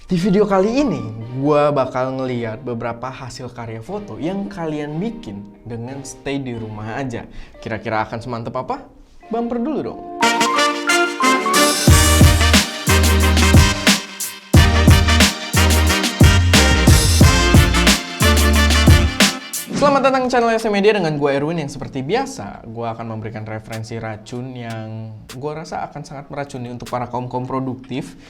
Di video kali ini, gue bakal ngeliat beberapa hasil karya foto yang kalian bikin dengan stay di rumah aja. Kira-kira akan semantep apa? Bumper dulu dong. Selamat datang di channel SM Media dengan gue Erwin yang seperti biasa gue akan memberikan referensi racun yang gue rasa akan sangat meracuni untuk para kaum-kaum produktif.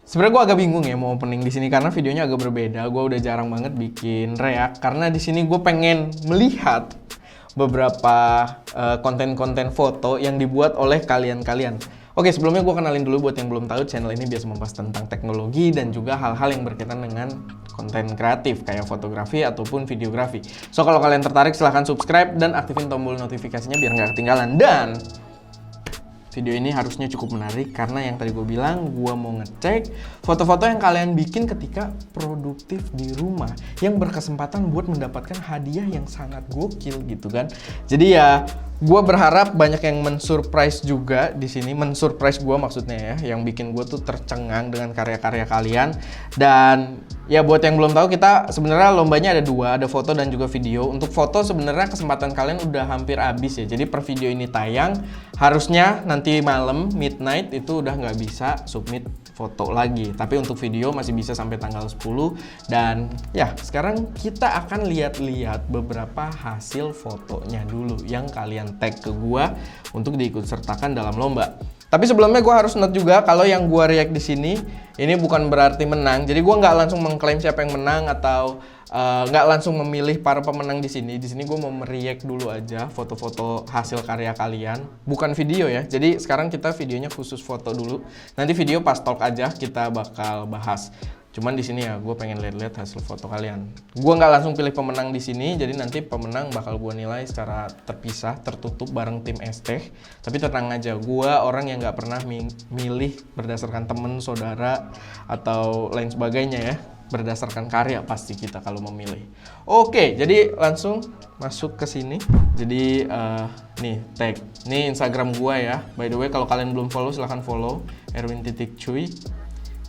Sebenarnya gue agak bingung ya mau opening di sini karena videonya agak berbeda. Gue udah jarang banget bikin react karena di sini gue pengen melihat beberapa konten-konten foto yang dibuat oleh kalian-kalian. Oke, sebelumnya gue kenalin dulu buat yang belum tahu, channel ini biasa membahas tentang teknologi dan juga hal-hal yang berkaitan dengan konten kreatif kayak fotografi ataupun videografi. So kalau kalian tertarik silahkan subscribe dan aktifin tombol notifikasinya biar nggak ketinggalan. Dan video ini harusnya cukup menarik karena yang tadi gue bilang, gue mau ngecek foto-foto yang kalian bikin ketika produktif di rumah yang berkesempatan buat mendapatkan hadiah yang sangat gokil gitu kan. Jadi ya gue berharap banyak yang mensurprise juga di sini, mensurprise gue maksudnya ya, yang bikin gue tuh tercengang dengan karya-karya kalian. Dan ya buat yang belum tahu, kita sebenarnya lombanya ada dua, ada foto dan juga video. Untuk foto sebenarnya kesempatan kalian udah hampir habis ya. Jadi per video ini tayang, harusnya nanti malam midnight itu udah nggak bisa submit foto lagi. Tapi untuk video masih bisa sampai tanggal 10. Dan ya sekarang kita akan lihat-lihat beberapa hasil fotonya dulu yang kalian tag ke gua untuk diikutsertakan dalam lomba. Tapi sebelumnya gue harus note juga kalau yang gue react di sini ini bukan berarti menang. Jadi gue nggak langsung mengklaim siapa yang menang atau nggak langsung memilih para pemenang di sini. Di sini gue mau mereact dulu aja foto-foto hasil karya kalian, bukan video ya. Jadi sekarang kita videonya khusus foto dulu. Nanti video pas talk aja kita bakal bahas. Cuman di sini ya gue pengen lihat-lihat hasil foto kalian. Gue nggak langsung pilih pemenang di sini, jadi nanti pemenang bakal gue nilai secara terpisah, tertutup bareng tim ST. Tapi tenang aja, gue orang yang nggak pernah milih berdasarkan temen, saudara, atau lain sebagainya ya. Berdasarkan karya pasti kita kalau memilih. Oke, jadi langsung masuk ke sini. Jadi nih tag, nih Instagram gue ya. By the way, kalau kalian belum follow silahkan follow Erwin.cuy.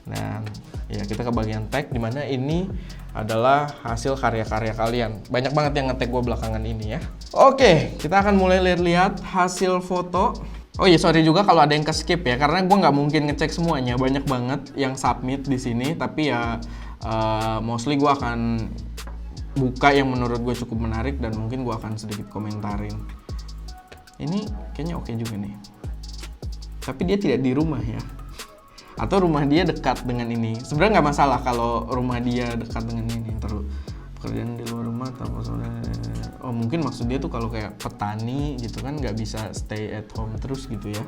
Nah, ya kita ke bagian tag, dimana ini adalah hasil karya-karya kalian. Banyak banget yang nge-tag gue belakangan ini ya. Oke, kita akan mulai lihat-lihat hasil foto. Oh iya, sorry juga kalau ada yang ke-skip ya, karena gue nggak mungkin ngecek semuanya. Banyak banget yang submit di sini, tapi ya mostly gue akan buka yang menurut gue cukup menarik dan mungkin gue akan sedikit komentarin. Ini kayaknya oke juga nih. Tapi dia tidak di rumah ya. Atau rumah dia dekat dengan ini. Sebenarnya nggak masalah kalau rumah dia dekat dengan ini. Terus pekerjaan di luar rumah atau oh mungkin maksud dia tuh kalau kayak petani gitu kan nggak bisa stay at home terus gitu ya.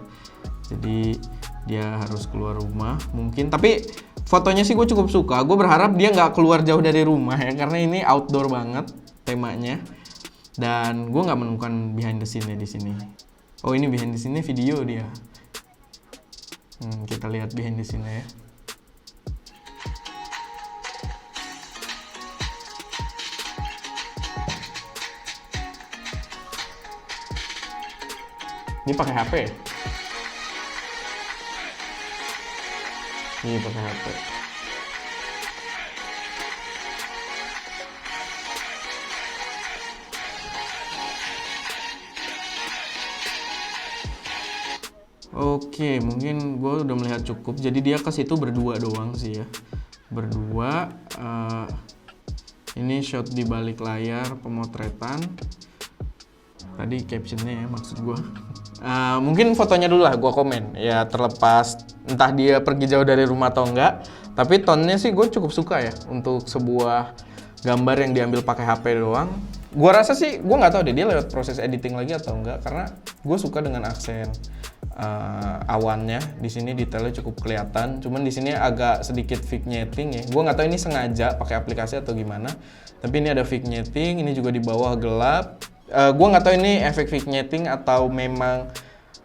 Jadi dia harus keluar rumah mungkin. Tapi fotonya sih gue cukup suka. Gue berharap dia nggak keluar jauh dari rumah ya, karena ini outdoor banget temanya. Dan gue nggak menemukan behind the scene-nya di sini. Oh ini behind the scene-nya video dia. Kita lihat behind the scene ya. Ini pakai HP. Ini pakai HP. Oke, mungkin gue udah melihat cukup. Jadi dia ke situ berdua doang sih ya. Berdua. Ini shot di balik layar pemotretan. Tadi captionnya ya maksud gue. Mungkin fotonya dulu lah gue komen. Ya terlepas entah dia pergi jauh dari rumah atau enggak. Tapi tone-nya sih gue cukup suka ya untuk sebuah gambar yang diambil pakai HP doang. Gue rasa sih, gue nggak tahu deh dia lewat proses editing lagi atau enggak. Karena gue suka dengan aksen awannya. Di sini detailnya cukup kelihatan. Cuman di sini agak sedikit vignetting ya. Gue nggak tahu ini sengaja pakai aplikasi atau gimana. Tapi ini ada vignetting. Ini juga di bawah gelap. Gue nggak tahu ini efek vignetting atau memang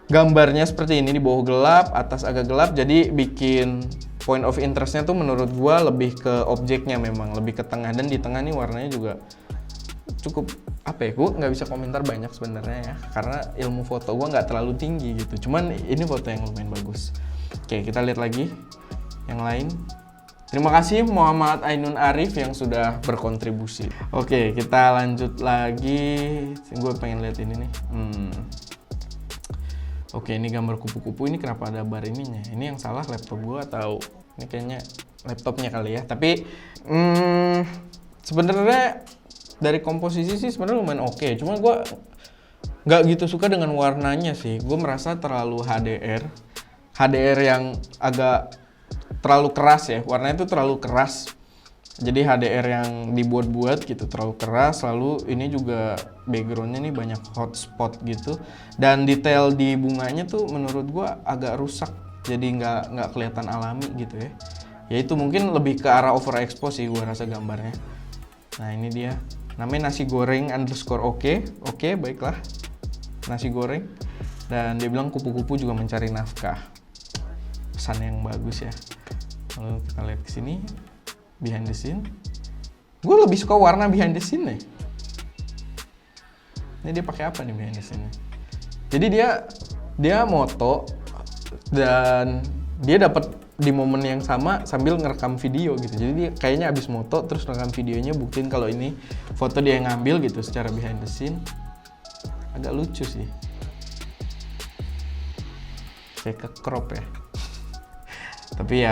gambarnya seperti ini di bawah gelap, atas agak gelap. Jadi bikin point of interestnya tuh menurut gue lebih ke objeknya, memang lebih ke tengah. Dan di tengah nih warnanya juga cukup apa ya, gue nggak bisa komentar banyak sebenarnya ya, karena ilmu foto gue nggak terlalu tinggi gitu. Cuman ini foto yang lumayan bagus. Oke, kita lihat lagi yang lain. Terima kasih Muhammad Ainun Arif yang sudah berkontribusi. Oke, kita lanjut lagi. Gue pengen lihat ini nih. Oke, ini gambar kupu-kupu. Ini kenapa ada bar ininya? Ini yang salah laptop gue atau ini kayaknya laptopnya kali ya. Tapi sebenarnya dari komposisi sih sebenarnya lumayan oke. Cuma gue nggak gitu suka dengan warnanya sih. Gue merasa terlalu HDR yang agak terlalu keras ya, warnanya itu terlalu keras. Jadi HDR yang dibuat-buat gitu terlalu keras. Lalu ini juga backgroundnya nih banyak hotspot gitu. Dan detail di bunganya tuh menurut gua agak rusak. Jadi nggak kelihatan alami gitu ya. Ya itu mungkin lebih ke arah overexpose sih gua rasa gambarnya. Nah ini dia. Namanya nasi goreng _ oke, baiklah. Nasi goreng. Dan dia bilang kupu-kupu juga mencari nafkah. Pesan yang bagus ya. Lalu kita lihat ke sini behind the scene. Gue lebih suka warna behind the scene nih. Ini dia pakai apa nih behind the scene? Jadi dia moto dan dia dapat di momen yang sama sambil ngerekam video gitu. Jadi dia kayaknya abis moto terus rekam videonya buktiin kalau ini foto dia yang ngambil gitu secara behind the scene. Agak lucu sih. Kayak ke crop ya. Tapi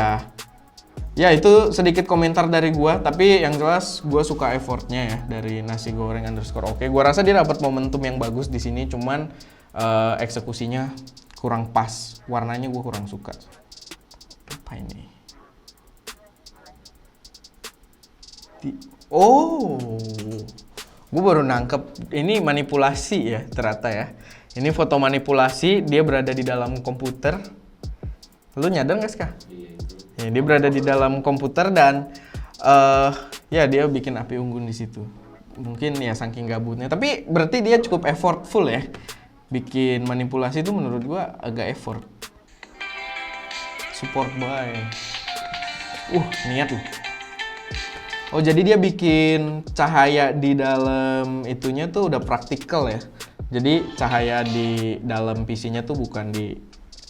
ya itu sedikit komentar dari gua, tapi yang jelas gua suka effortnya ya dari nasi goreng _ oke. Gua rasa dia dapat momentum yang bagus di sini, cuman eksekusinya kurang pas, warnanya gua kurang suka. Apa ini? Gua baru nangkep ini manipulasi ya ternyata ya. Ini foto manipulasi, dia berada di dalam komputer. Lu nyadar nggak sih kak? Ya, dia berada di dalam komputer dan ya dia bikin api unggun di situ. Mungkin ya saking gabutnya. Tapi berarti dia cukup effortful ya. Bikin manipulasi itu menurut gua agak effort. Support by. Niat loh. Oh jadi dia bikin cahaya di dalam itunya tuh udah praktikal ya. Jadi cahaya di dalam PC-nya tuh bukan di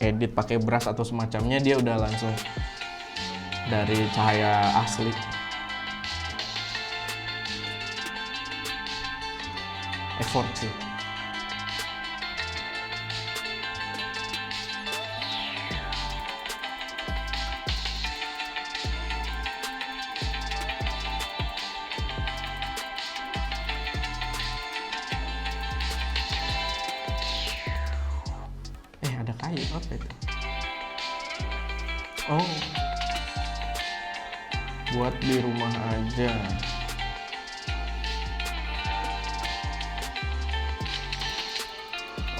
edit pakai brush atau semacamnya, dia udah langsung dari cahaya asli. Effort sih. Ada kayu apa itu? Oh, buat di rumah aja.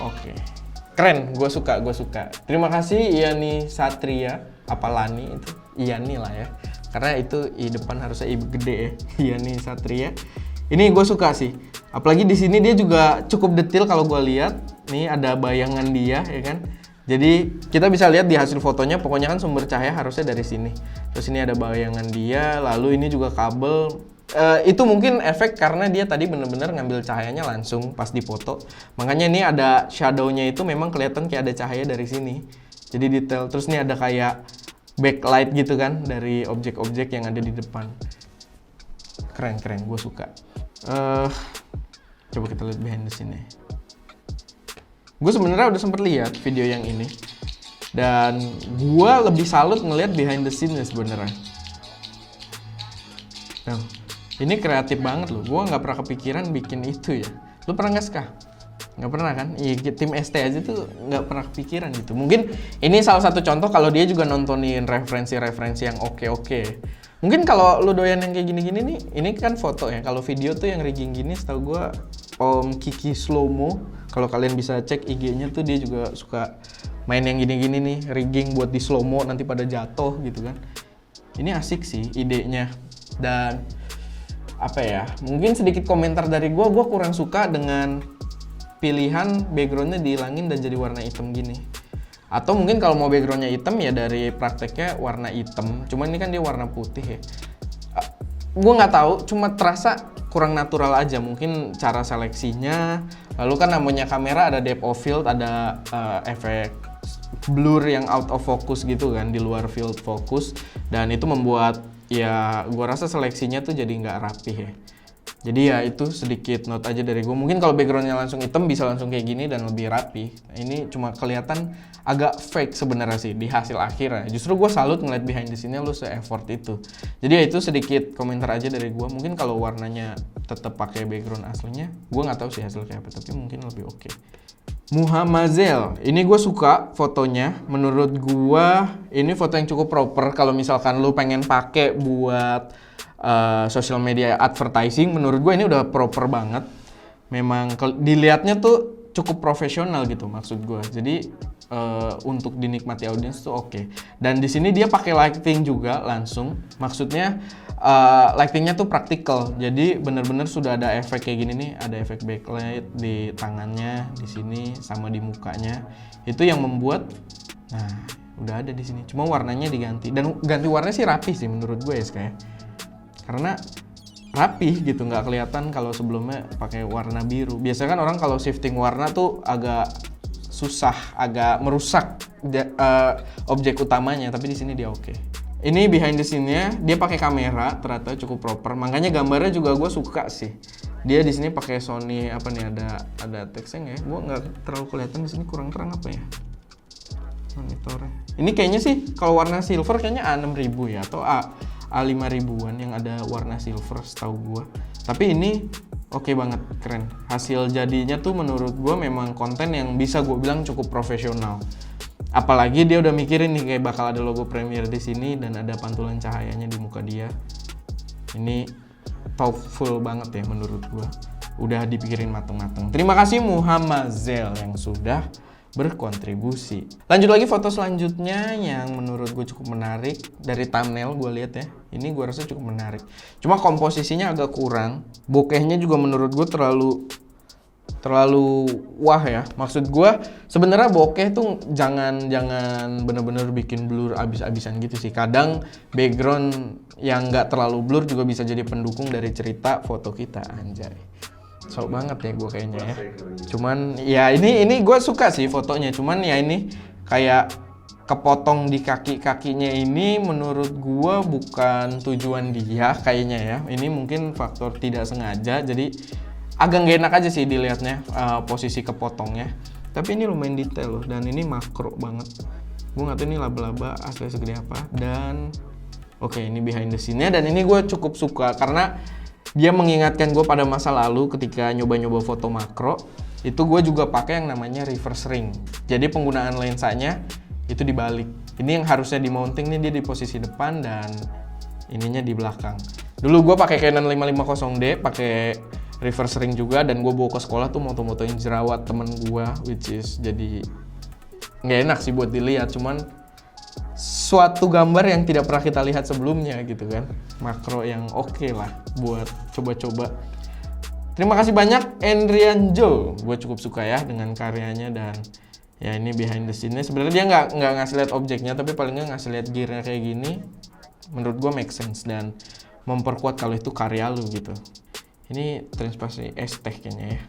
Oke, keren, gue suka. Terima kasih Yani Satria, apa Lani itu? Yani lah ya, karena itu I depan harusnya I gede ya. Yani Satria. Ini gue suka sih. Apalagi di sini dia juga cukup detail kalau gue lihat. Nih ada bayangan dia ya kan. Jadi kita bisa lihat di hasil fotonya, pokoknya kan sumber cahaya harusnya dari sini. Terus ini ada bayangan dia, lalu ini juga kabel. Itu mungkin efek karena dia tadi bener-bener ngambil cahayanya langsung pas dipoto. Makanya ini ada shadow-nya itu memang kelihatan kayak ada cahaya dari sini. Jadi detail. Terus ini ada kayak backlight gitu kan dari objek-objek yang ada di depan. Keren, gue suka. Coba kita lihat behind the scene ya. Gue sebenarnya udah sempet lihat video yang ini dan gue lebih salut ngelihat behind the scene sebenarnya. Nah, ini kreatif banget loh. Gue nggak pernah kepikiran bikin itu ya. Lu pernah nggak sih kah? Nggak pernah kan? Iya, tim ST aja tuh nggak pernah kepikiran gitu. Mungkin ini salah satu contoh kalau dia juga nontonin referensi-referensi yang oke. Mungkin kalau lu doyan yang kayak gini-gini nih, ini kan foto ya. Kalau video tuh yang rigging gini, setahu gue Om Kiki Slowmo. Kalau kalian bisa cek IG-nya tuh dia juga suka main yang gini-gini nih, rigging buat di slowmo nanti pada jatuh gitu kan. Ini asik sih idenya. Dan apa ya? Mungkin sedikit komentar dari gue kurang suka dengan pilihan backgroundnya dihilangin dan jadi warna hitam gini. Atau mungkin kalau mau backgroundnya hitam ya dari prakteknya warna hitam. Cuman ini kan dia warna putih ya. Gue nggak tahu, cuma terasa kurang natural aja. Mungkin cara seleksinya. Lalu kan namanya kamera ada depth of field, ada efek blur yang out of focus gitu kan, di luar field focus. Dan itu membuat ya gua rasa seleksinya tuh jadi nggak rapih ya. Jadi ya itu sedikit note aja dari gue. Mungkin kalau backgroundnya langsung hitam bisa langsung kayak gini dan lebih rapi. Ini cuma kelihatan agak fake sebenarnya sih di hasil akhirnya. Justru gue salut ngeliat behind the scene-nya lu se-effort itu. Jadi ya itu sedikit komentar aja dari gue. Mungkin kalau warnanya tetap pakai background aslinya, gue nggak tahu sih hasil kayak apa, tapi mungkin lebih oke. Muhammazel, ini gue suka fotonya. Menurut gue ini foto yang cukup proper kalau misalkan lu pengen pakai buat social media advertising. Menurut gue ini udah proper banget. Memang dilihatnya tuh cukup profesional gitu maksud gue. Jadi untuk dinikmati audiens tuh oke. Dan di sini dia pakai lighting juga langsung. Maksudnya lightingnya tuh praktikal. Jadi bener-bener sudah ada efek kayak gini nih. Ada efek backlight di tangannya, di sini sama di mukanya. Itu yang membuat, nah udah ada di sini. Cuma warnanya diganti. Dan ganti warnanya sih rapi sih menurut gue ya kayak. Karena rapih gitu, nggak kelihatan kalau sebelumnya pakai warna biru. Biasanya kan orang kalau shifting warna tuh agak susah, agak merusak objek utamanya, tapi di sini dia oke. Ini behind the scene-nya, dia pakai kamera, ternyata cukup proper. Makanya gambarnya juga gue suka sih. Dia di sini pakai Sony apa nih, ada teksnya nggak ya? Gue nggak terlalu kelihatan di sini, kurang terang apa ya? Monitornya. Ini kayaknya sih kalau warna silver kayaknya A6000 ya atau A5000-an yang ada warna silver setahu gua. Tapi ini oke banget, keren. Hasil jadinya tuh menurut gua memang konten yang bisa gua bilang cukup profesional. Apalagi dia udah mikirin nih kayak bakal ada logo Premiere di sini dan ada pantulan cahayanya di muka dia. Ini thoughtful banget ya menurut gua. Udah dipikirin mateng-mateng. Terima kasih Muhammazel yang sudah berkontribusi. Lanjut lagi foto selanjutnya yang menurut gue cukup menarik. Dari thumbnail gue lihat ya, ini gue rasa cukup menarik. Cuma komposisinya agak kurang. Bokehnya juga menurut gue terlalu wah ya. Maksud gue sebenarnya bokeh tuh jangan bener-bener bikin blur abis-abisan gitu sih. Kadang background yang nggak terlalu blur juga bisa jadi pendukung dari cerita foto kita, anjay. Sok banget ya gue kayaknya ya. Cuman ya ini gue suka sih fotonya. Cuman ya ini kayak kepotong di kaki-kakinya ini menurut gue bukan tujuan dia kayaknya ya. Ini mungkin faktor tidak sengaja. Jadi agak gak enak aja sih dilihatnya posisi kepotongnya. Tapi ini lumayan detail loh. Dan ini makro banget. Gue gak tahu ini laba-laba asli segede apa. Dan oke, ini behind the scene-nya. Dan ini gue cukup suka karena dia mengingatkan gue pada masa lalu ketika nyoba-nyoba foto makro. Itu gue juga pakai yang namanya reverse ring. Jadi penggunaan lensanya itu dibalik. Ini yang harusnya di mounting nih, dia di posisi depan dan ininya di belakang. Dulu gue pakai Canon 550D, pakai reverse ring juga, dan gue bawa ke sekolah tuh moto-motoin jerawat temen gue, which is jadi nggak enak sih buat dilihat. Cuman suatu gambar yang tidak pernah kita lihat sebelumnya gitu kan. Makro yang oke lah buat coba-coba. Terima kasih banyak Endrian Joe. Gue cukup suka ya dengan karyanya. Dan ya ini behind the scene-nya. Sebenarnya dia nggak ngasih lihat objeknya, tapi paling nggak ngasih lihat gear-nya kayak gini. Menurut gue make sense dan memperkuat kalau itu karya lu gitu. Ini transparansi Aztec kayaknya ya.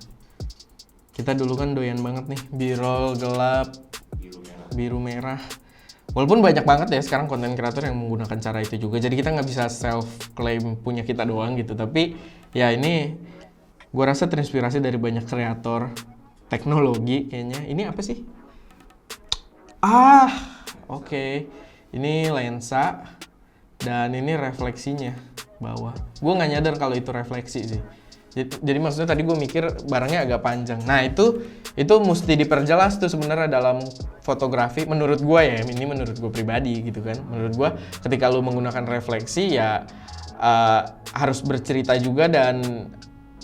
Kita dulu kan doyan banget nih B-roll gelap, biru merah. Walaupun banyak banget ya sekarang konten kreator yang menggunakan cara itu juga. Jadi kita nggak bisa self-claim punya kita doang gitu. Tapi ya ini gue rasa terinspirasi dari banyak kreator teknologi kayaknya. Ini apa sih? Oke. Ini lensa. Dan ini refleksinya bawah. Gue nggak nyadar kalau itu refleksi sih. Jadi maksudnya tadi gue mikir barangnya agak panjang. Nah itu mesti diperjelas tuh sebenarnya dalam fotografi menurut gue ya. Ini menurut gue pribadi gitu kan. Menurut gue ketika lu menggunakan refleksi ya harus bercerita juga dan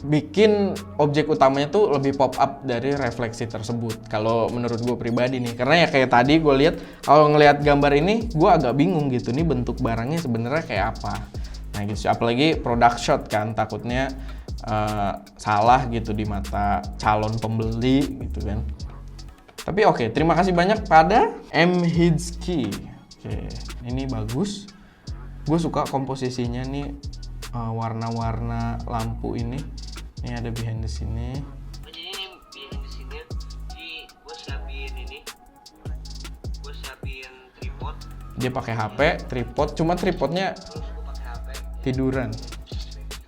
bikin objek utamanya tuh lebih pop up dari refleksi tersebut. Kalau menurut gue pribadi nih, karena ya kayak tadi gue lihat kalau ngelihat gambar ini gue agak bingung gitu. Nih bentuk barangnya sebenarnya kayak apa? Nah gitu. Apalagi product shot kan, takutnya salah gitu di mata calon pembeli gitu kan. Tapi oke, terima kasih banyak pada M. Hidzki. Oke, ini bagus. Gue suka komposisinya nih, warna-warna lampu ini. Ini ada behind the scene-nya. Jadi ini behind the scene-nya, gue siapin tripod. Dia pakai HP, tripod, cuma tripodnya Terus gue pakai HP. tiduran.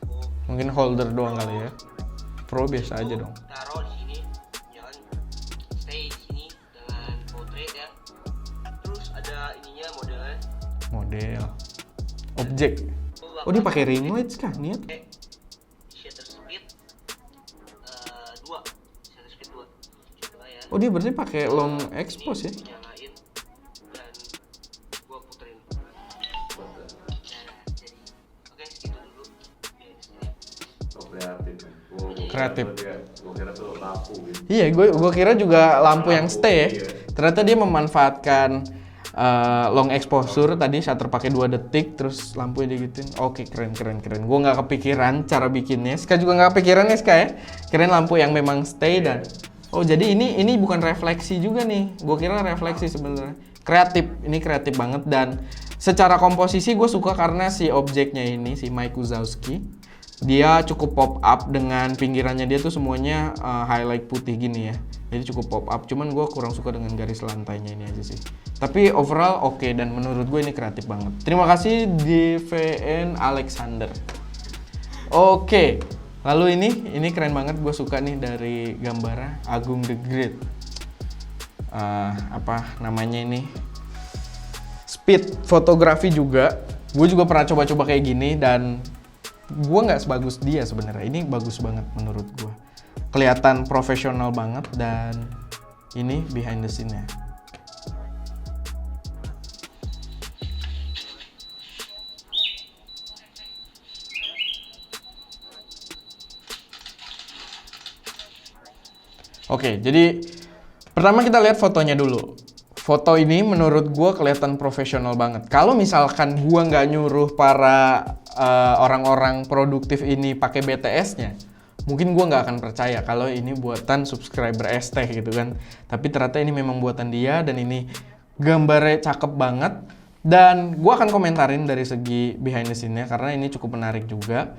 Oh, Mungkin holder doang kali ya. Pro biasa aja dong. taruh di sini, jangan stay di sini dengan portrait ya. Terus ada ininya modelnya. Model. Objek. Oh dia pakai ring lights kah? Niat? Shutter speed 2. Shutter speed 2. Coba ya. Oh dia berarti pakai long expose ya? Nyalain dan gua puterin. Nah, jadi oke itu dulu. Kreatif. Gue kira tuh lampu gitu. Iya, gue kira juga lampu yang stay ya. Iya. Ternyata dia memanfaatkan long exposure tadi shutter pakai 2 detik terus lampunya digituin. Oke, keren. Gue nggak kepikiran cara bikinnya. Ska juga nggak kepikiran ya Ska ya. Keren lampu yang memang stay dan oh jadi ini bukan refleksi juga nih. Gue kira refleksi sebenarnya. Kreatif, ini kreatif banget dan secara komposisi gue suka karena si objeknya ini si Mike Wazowski dia cukup pop up dengan pinggirannya dia tuh semuanya highlight putih gini ya. Jadi cukup pop up. Cuman gue kurang suka dengan garis lantainya ini aja sih. Tapi overall oke dan menurut gue ini kreatif banget. Terima kasih DVN Alexander. Oke. Lalu ini keren banget. Gue suka nih dari gambarnya Agung the Great. Apa namanya ini? Speed fotografi juga. Gue juga pernah coba-coba kayak gini dan gue nggak sebagus dia sebenarnya. Ini bagus banget menurut gue. Kelihatan profesional banget dan ini behind the scene-nya. Oke, jadi pertama kita lihat fotonya dulu. Foto ini menurut gue kelihatan profesional banget. Kalau misalkan gue nggak nyuruh para orang-orang produktif ini pakai BTS-nya, mungkin gue nggak akan percaya kalau ini buatan subscriber ST gitu kan. Tapi ternyata ini memang buatan dia dan ini gambarnya cakep banget. Dan gue akan komentarin dari segi behind the scene-nya karena ini cukup menarik juga.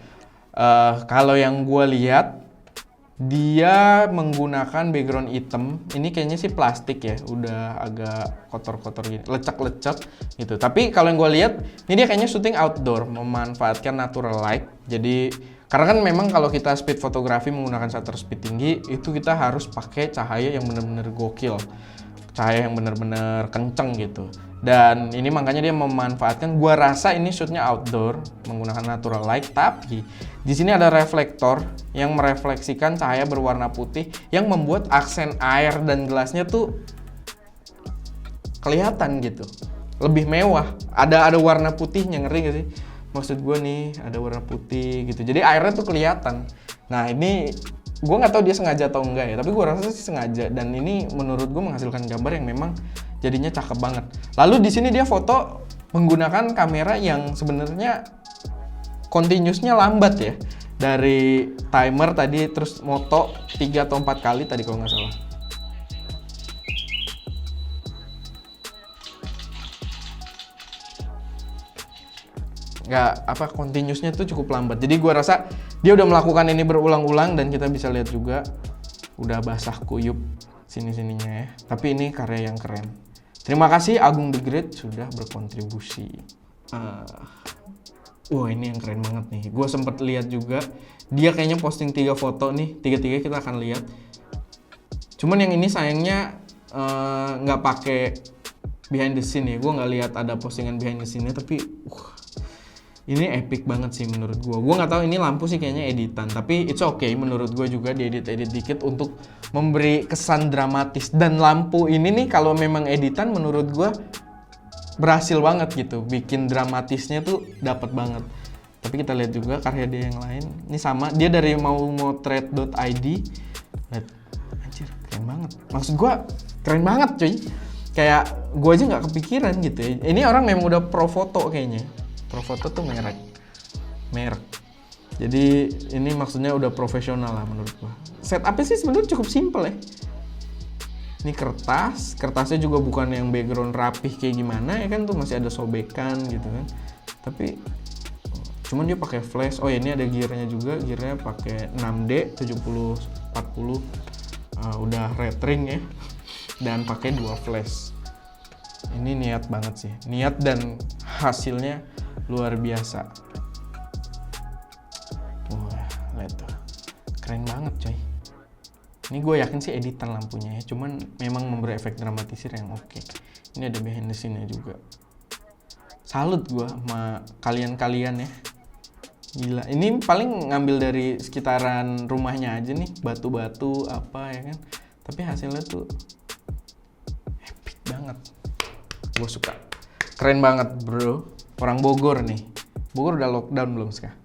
Kalau yang gue lihat, dia menggunakan background hitam. Ini kayaknya sih plastik ya, udah agak kotor-kotor gini, lecek-lecek gitu. Tapi kalau yang gue lihat, ini dia kayaknya syuting outdoor, memanfaatkan natural light. Jadi karena kan memang kalau kita speed fotografi menggunakan shutter speed tinggi, itu kita harus pakai cahaya yang benar-benar gokil, cahaya yang benar-benar kenceng gitu. Dan ini makanya dia memanfaatkan, gua rasa ini shootnya outdoor menggunakan natural light, tapi di sini ada reflektor yang merefleksikan cahaya berwarna putih yang membuat aksen air dan gelasnya tuh kelihatan gitu, lebih mewah. Ada warna putihnya, ngeri gak sih? Maksud gue nih ada warna putih gitu, jadi airnya tuh kelihatan. Nah ini gue nggak tahu dia sengaja atau enggak ya, tapi gue rasa sih sengaja. Dan ini menurut gue menghasilkan gambar yang memang jadinya cakep banget. Lalu di sini dia foto menggunakan kamera yang sebenarnya continuousnya lambat ya. Dari timer tadi terus moto 3 atau 4 kali tadi kalau nggak salah. Continuousnya tuh cukup lambat. Jadi gua rasa dia udah melakukan ini berulang-ulang dan kita bisa lihat juga udah basah kuyup sini-sininya ya. Tapi ini karya yang keren. Terima kasih Agung the Great sudah berkontribusi. Wah ini yang keren banget nih. Gue sempet lihat juga dia kayaknya posting 3 foto nih. 3-3 kita akan lihat. Cuman yang ini sayangnya nggak pakai behind the scene ya. Gue nggak lihat ada postingan behind the scene-nya, tapi ini epic banget sih menurut gue. Gue nggak tahu ini lampu sih kayaknya editan, tapi it's okay menurut gue juga diedit-edit dikit untuk memberi kesan dramatis. Dan lampu ini nih kalau memang editan menurut gue berhasil banget gitu, bikin dramatisnya tuh dapat banget. Tapi kita lihat juga karya dia yang lain. Ini sama, dia dari maumotret.id. Lihat, anjir keren banget. Maksud gue keren banget cuy. Kayak gue aja nggak kepikiran gitu ya. Ini orang memang udah pro foto kayaknya. Profoto tuh merek. Jadi ini maksudnya udah profesional lah menurut gua. Setupnya sih sebenarnya cukup simple ya. Ini kertasnya juga bukan yang background rapih kayak gimana ya kan, tuh masih ada sobekan gitu kan. Tapi cuman dia pakai flash. Oh ya ini ada gearnya juga, gearnya pakai 6D 7040. Udah red ring ya. Dan pakai 2 flash. Ini niat banget sih. Niat dan hasilnya luar biasa. Keren banget coy. Ini gue yakin sih editan lampunya ya, cuman memang memberi efek dramatisir yang oke. Ini ada behind the scene-nya juga. Salut gue sama kalian-kalian ya. Gila, ini paling ngambil dari sekitaran rumahnya aja nih, batu-batu apa ya kan. Tapi hasilnya tuh epic banget. Gue suka. Keren banget bro. Orang Bogor nih. Bogor udah lockdown belum sekarang?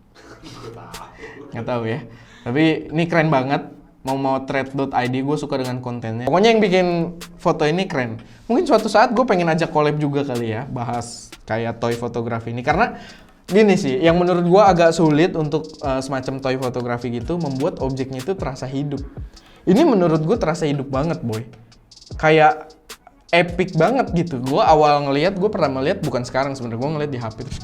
Nggak tahu ya. Tapi ini keren banget. Mau thread.id, gue suka dengan kontennya. Pokoknya yang bikin foto ini keren. Mungkin suatu saat gue pengen ajak collab juga kali ya, bahas kayak toy fotografi ini. Karena gini sih, yang menurut gue agak sulit untuk semacam toy fotografi gitu, membuat objeknya itu terasa hidup. Ini menurut gue terasa hidup banget boy. Kayak epic banget gitu. Gue awal ngelihat, gue pernah ngeliat, bukan sekarang sebenarnya, gue ngeliat di HP terus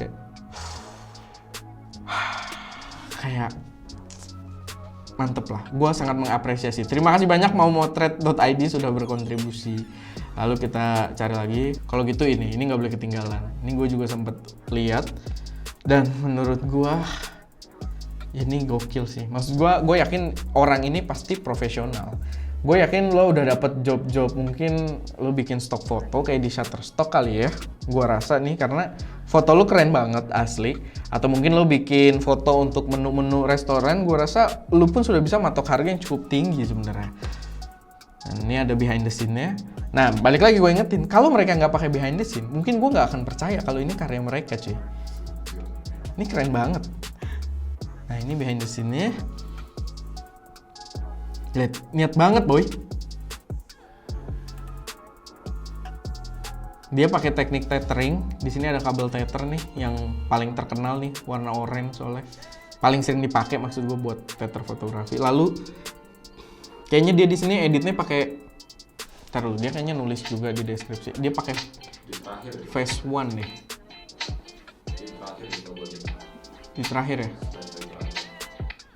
kayak mantep lah, gue sangat mengapresiasi. Terima kasih banyak mau-thread.id sudah berkontribusi. Lalu kita cari lagi. Kalau gitu ini nggak boleh ketinggalan. Ini gue juga sempet lihat dan menurut gue ini gokil sih. Maksud gue yakin orang ini pasti profesional. Gue yakin lo udah dapet job-job, mungkin lo bikin stok foto kayak di Shutterstock kali ya. Gue rasa nih karena foto lo keren banget asli. Atau mungkin lo bikin foto untuk menu-menu restoran, gue rasa lo pun sudah bisa matok harga yang cukup tinggi sebenarnya. Nah, ini ada behind the scene-nya. Nah, balik lagi gue ingetin, kalau mereka nggak pakai behind the scene, mungkin gue nggak akan percaya kalau ini karya mereka cuy. Ini keren banget. Nah, ini behind the scene-nya. Lihat, niat banget boy. Dia pakai teknik tethering. Di sini ada kabel tether nih yang paling terkenal nih, warna orange soalnya. Paling sering dipakai maksud gue buat tether fotografi. Lalu kayaknya dia di sini editnya pakai, taruh dia kayaknya nulis juga di deskripsi. Dia pakai phase 1 nih. Di terakhir ya.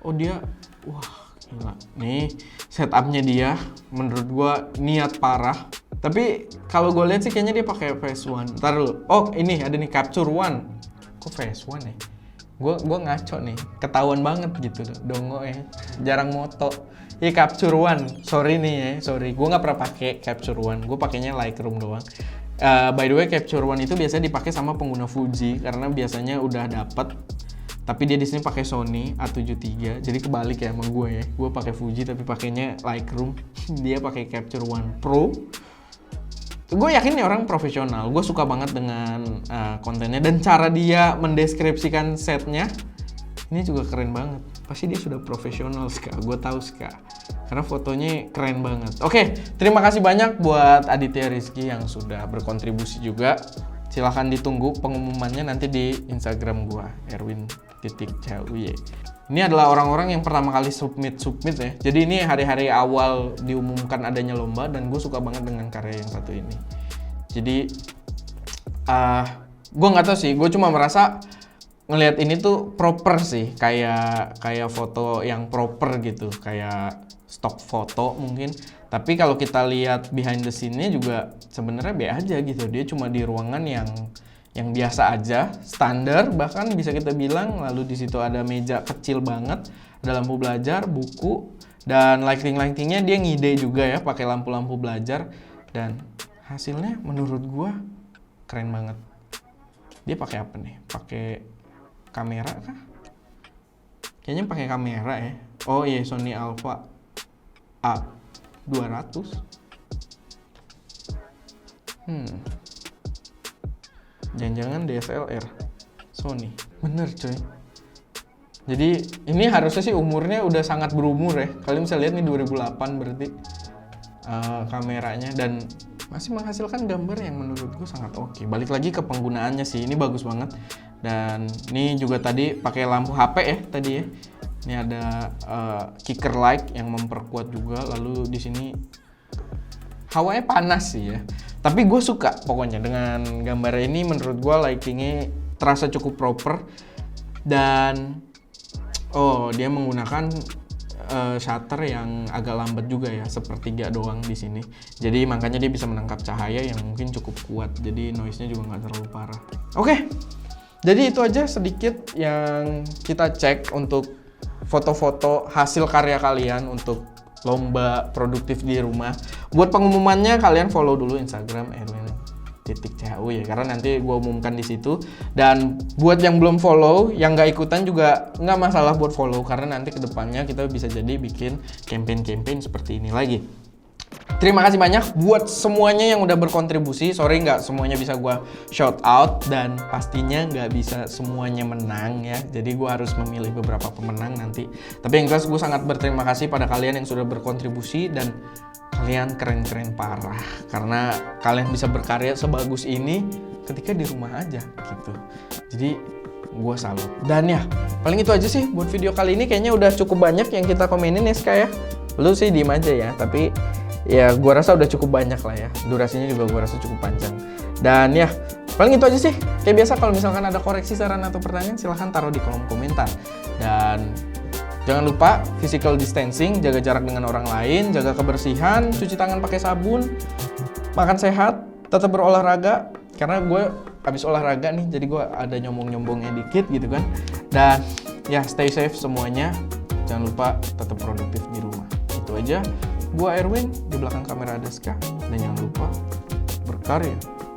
Oh dia, wah. Gila. Nih setupnya dia menurut gua niat parah. Tapi kalau gue lihat sih kayaknya dia pakai phase 1. Ntar dulu. Oh ini ada nih capture 1. Kok phase 1 ya? Gua ngaco nih. Ketahuan banget gitu dongo ya. Jarang moto. Ini capture 1. Sorry nih ya. Sorry. Gue nggak pernah pakai capture 1. Gue pakainya Lightroom doang. By the way capture 1 itu biasanya dipakai sama pengguna Fuji karena biasanya udah dapet. Tapi dia di sini pakai Sony A73, jadi kebalik ya sama gue ya. Gue pakai Fuji tapi pakainya Lightroom. Dia pakai Capture One Pro. Gue yakin nih orang profesional. Gue suka banget dengan kontennya dan cara dia mendeskripsikan setnya. Ini juga keren banget. Pasti dia sudah profesional Ska. Gue tahu Ska. Karena fotonya keren banget. Oke, terima kasih banyak buat Aditya Rizky yang sudah berkontribusi juga. Silahkan ditunggu pengumumannya nanti di Instagram gua, Erwin.Cawie. Ini adalah orang-orang yang pertama kali submit ya. Jadi ini hari-hari awal diumumkan adanya lomba dan gue suka banget dengan karya yang satu ini. Jadi gue nggak tahu sih, gue cuma merasa ngelihat ini tuh proper sih, kayak foto yang proper gitu, kayak stok foto mungkin. Tapi kalau kita lihat behind the scene-nya juga sebenarnya be aja gitu. Dia cuma di ruangan yang biasa aja, standar bahkan bisa kita bilang. Lalu di situ ada meja kecil banget, ada lampu belajar, buku, dan lighting-lightingnya dia ngide juga ya, pakai lampu-lampu belajar. Dan hasilnya menurut gua keren banget. Dia pakai apa nih? Pakai kamera kah? Kayaknya pakai kamera ya. Oh iya, Sony Alpha A200. Jangan-jangan DSLR Sony. Bener coy. Jadi ini harusnya sih umurnya udah sangat berumur ya. Kalian bisa lihat nih 2008 berarti kameranya, dan masih menghasilkan gambar yang menurut gue sangat oke. Balik lagi ke penggunaannya sih, ini bagus banget. Dan ini juga tadi pakai lampu HP ya tadi ya. Ini ada kicker light yang memperkuat juga. Lalu di sini hawanya panas sih ya. Tapi gue suka pokoknya dengan gambar ini. Menurut gue lightingnya terasa cukup proper. Dan dia menggunakan shutter yang agak lambat juga ya, sepertiga doang di sini. Jadi makanya dia bisa menangkap cahaya yang mungkin cukup kuat. Jadi noise-nya juga nggak terlalu parah. Oke, jadi itu aja sedikit yang kita cek untuk foto-foto hasil karya kalian untuk lomba produktif di rumah. Buat pengumumannya kalian follow dulu Instagram Erwin.CHU ya, karena nanti gue umumkan di situ. Dan buat yang belum follow, yang nggak ikutan juga nggak masalah buat follow, karena nanti kedepannya kita bisa jadi bikin campaign-campaign seperti ini lagi. Terima kasih banyak buat semuanya yang udah berkontribusi. Sorry nggak semuanya bisa gue shout out, dan pastinya nggak bisa semuanya menang ya. Jadi gue harus memilih beberapa pemenang nanti. Tapi yang jelas gue sangat berterima kasih pada kalian yang sudah berkontribusi, dan kalian keren-keren parah. Karena kalian bisa berkarya sebagus ini ketika di rumah aja gitu. Jadi gue salut. Dan ya paling itu aja sih buat video kali ini. Kayaknya udah cukup banyak yang kita komenin ya Ska ya. Lu sih diem aja ya, tapi ya gue rasa udah cukup banyak lah ya. Durasinya juga gue rasa cukup panjang. Dan ya paling itu aja sih. Kayak biasa kalau misalkan ada koreksi, saran, atau pertanyaan silahkan taruh di kolom komentar. Dan jangan lupa physical distancing, jaga jarak dengan orang lain, jaga kebersihan, cuci tangan pakai sabun, makan sehat, tetap berolahraga. Karena gue habis olahraga nih, jadi gue ada nyombong-nyombongnya dikit gitu kan. Dan ya stay safe semuanya. Jangan lupa tetap produktif di rumah. Itu aja. Gua Erwin, di belakang kamera ada Ska, dan jangan lupa berkarya.